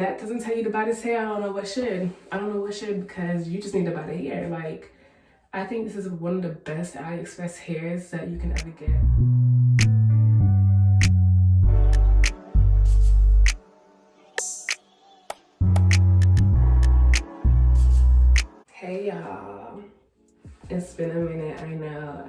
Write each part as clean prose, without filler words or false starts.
That doesn't tell you to buy this hair, I don't know what should. I don't know what should, because you just need to buy the hair. Like, I think this is one of the best AliExpress hairs that you can ever get. Hey y'all, it's been a minute. I know.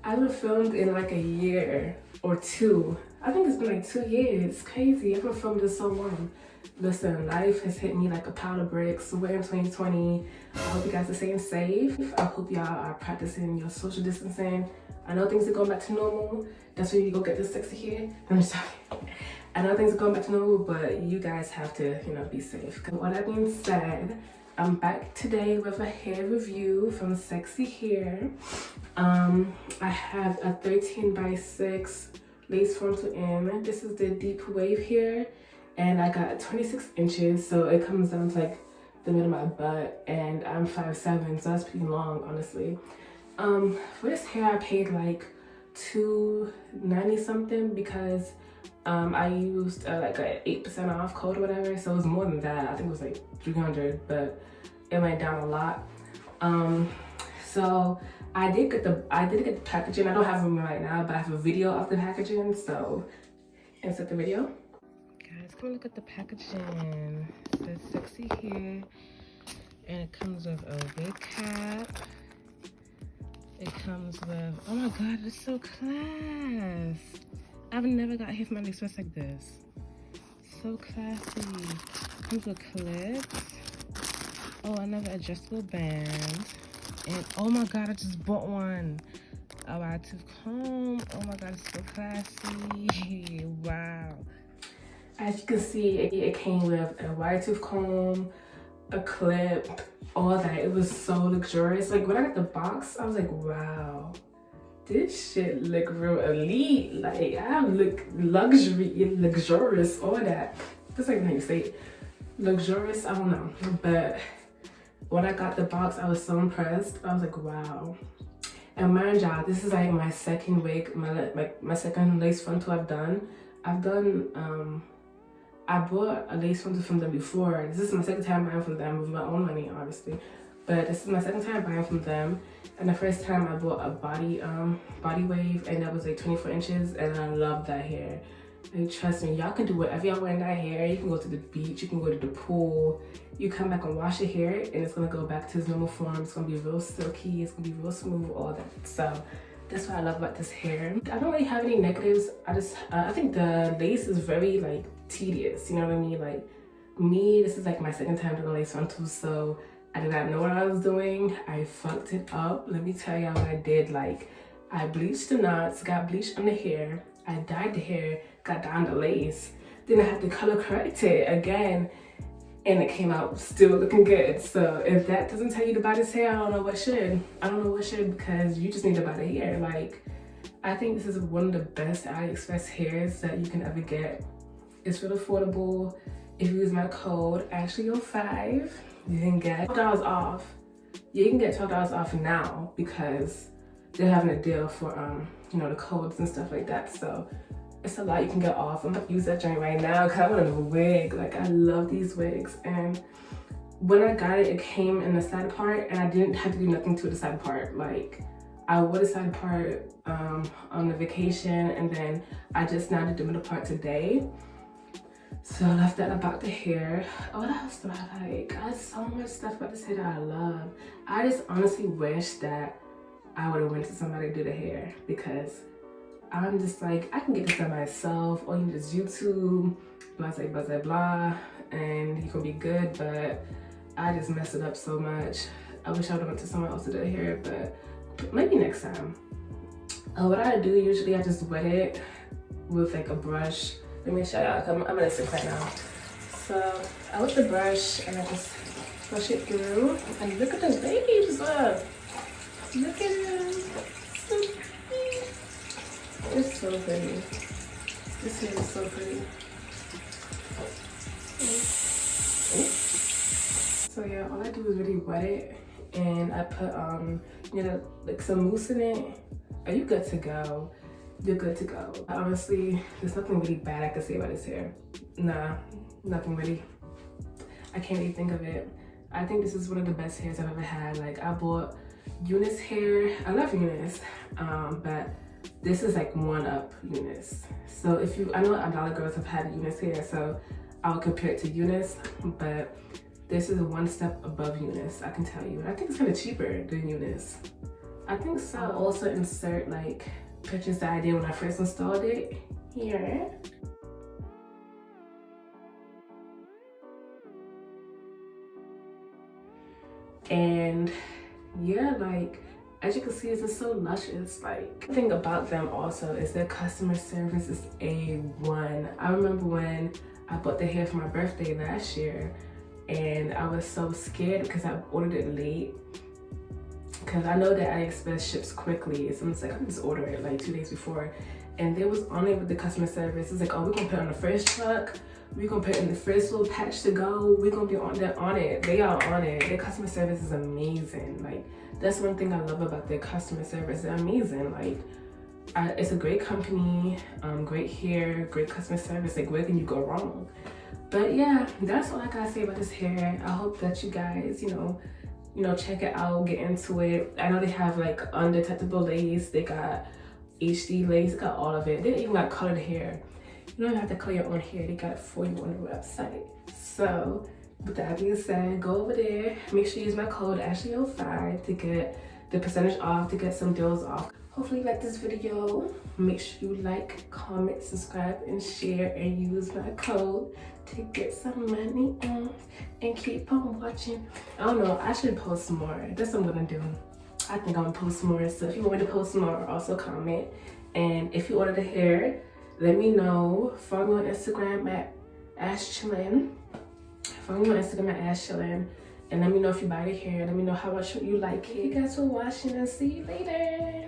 I haven't filmed in like a year or two. I think it's been like 2 years. Crazy. I haven't filmed in so long. Listen, life has hit me like a pile of bricks. We're in 2020. I hope you guys are staying safe. I hope y'all are practicing your social distancing. I know things are going back to normal. That's where you go get this CEXXY hair. I'm sorry. I know things are going back to normal, but you guys have to, be safe. With all that being said, I'm back today with a hair review from CEXXY Hair. I have a 13x6 lace frontal in. This is the deep wave hair, and I got 26 inches, so it comes down to like the middle of my butt, and I'm 5'7", so that's pretty long, honestly. For this hair, I paid like $290 something because I used like an 8% off code or whatever, so it was more than that. I think it was like 300, but it went down a lot. So I did get the packaging. I don't have them right now, but I have a video of the packaging, so insert the video. Guys, come look at the packaging. It says CEXXY Hair, and it comes with a wig cap. It comes with, oh my god, it's so class. I've never got hair from AliExpress like this. So classy. Comes with clips. Oh, another adjustable band. And oh my god, I just bought one. A wide tooth comb. Oh my god, it's so classy. Wow. As you can see, it came with a wide tooth comb, a clip, all that. It was so luxurious. Like when I got the box, I was like, wow. This shit look real elite. Like I look luxurious, all that. That's like how you say it. Luxurious, I don't know. But when I got the box, I was so impressed. I was like, wow. And mind y'all, this is like my second wig, my second lace frontal I've done. I bought a lace frontal from them before. This is my second time buying from them with my own money, obviously. But this is my second time buying from them. And the first time I bought a body wave, and that was like 24 inches, and I love that hair. And trust me, y'all can do whatever y'all want in that hair. You can go to the beach, you can go to the pool. You come back and wash your hair, and it's gonna go back to its normal form. It's gonna be real silky, it's gonna be real smooth, all that. So that's what I love about this hair. I don't really have any negatives. I think the lace is very like tedious, you know what I mean? Like me, this is like my second time doing a lace frontal, so I did not know what I was doing. I fucked it up. Let me tell y'all what I did. Like, I bleached the knots, got bleach on the hair, I dyed the hair, got down the lace, then I had to color correct it again, and it came out still looking good. So if that doesn't tell you to buy this hair, I don't know what should. I don't know what should, because you just need to buy the hair. Like, I think this is one of the best AliExpress hairs that you can ever get. It's really affordable. If you use my code ASHLEY05, you can get $12 off. Yeah, you can get $12 off now because they're having a deal for the codes and stuff like that. So it's a lot you can get off. I'm gonna use that joint right now because I want a wig. Like I love these wigs. And when I got it, it came in the side part, and I didn't have to do nothing to the side part. Like I wore the side part on the vacation, and then I just now did the middle part today. So I left that about the hair. Oh, what else do I like? I have so much stuff about this hair that I love. I just honestly wish that I would have went to somebody to do the hair, because I'm just like, I can get this done myself, or you can just YouTube, blah, blah, blah, blah, blah, and you can be good, but I just messed it up so much. I wish I would have went to someone else to do the hair, but maybe next time. What I do usually, I just wet it with like a brush. Let me show y'all, I'm gonna sip right now. So I with the brush, and I just brush it through, and look at those babies, look at them, so pretty. It's so pretty. This hair is so pretty. So yeah, all I do is really wet it, and I put like some mousse in it. Are you good to go? you're good to go. Honestly, there's nothing really bad I can say about this hair. Nah, nothing really. I can't really think of it. I think this is one of the best hairs I've ever had. Like, I bought Eunice hair. I love Eunice, but this is like one up Eunice. So if you, I know a lot of girls have had Eunice hair, so I'll compare it to Eunice, but this is one step above Eunice, I can tell you. I think it's kind of cheaper than Eunice. I think so. I'll also insert like pictures that I did when I first installed it here. And yeah, like, as you can see, it's just so luscious. Like, the thing about them also is their customer service is A1. I remember when I bought the hair for my birthday last year, and I was so scared because I ordered it late. Because I know that AliExpress ships quickly. So I'm just like, I can just order it like 2 days before. And they was on it with the customer service. It's like, oh, we're gonna put it on the first truck. We're gonna put it in the first little patch to go. We're gonna be on it. They are on it. Their customer service is amazing. Like, that's one thing I love about their customer service. They're amazing. Like, it's a great company, great hair, great customer service. Like, where can you go wrong? But yeah, that's all I gotta say about this hair. I hope that you guys, you know, check it out, get into it. I know they have like undetectable lace. They got HD lace. They got all of it. They even got colored hair. You don't even have to color your own hair. They got it for you on the website. So with that being said, go over there. Make sure you use my code Ashley05 to get the percentage off, to get some deals off. Hopefully you like this video. Make sure you like, comment, subscribe, and share, and use my code to get some money off and keep on watching. I don't know, I should post more. That's what I'm gonna do. I think I'm gonna post more. So if you want me to post more, also comment. And if you order the hair, let me know. Follow me on Instagram at AshChillin. Follow me on Instagram at AshChillin. And let me know if you buy the hair. Let me know how much you like it. Thank you guys for watching, and see you later.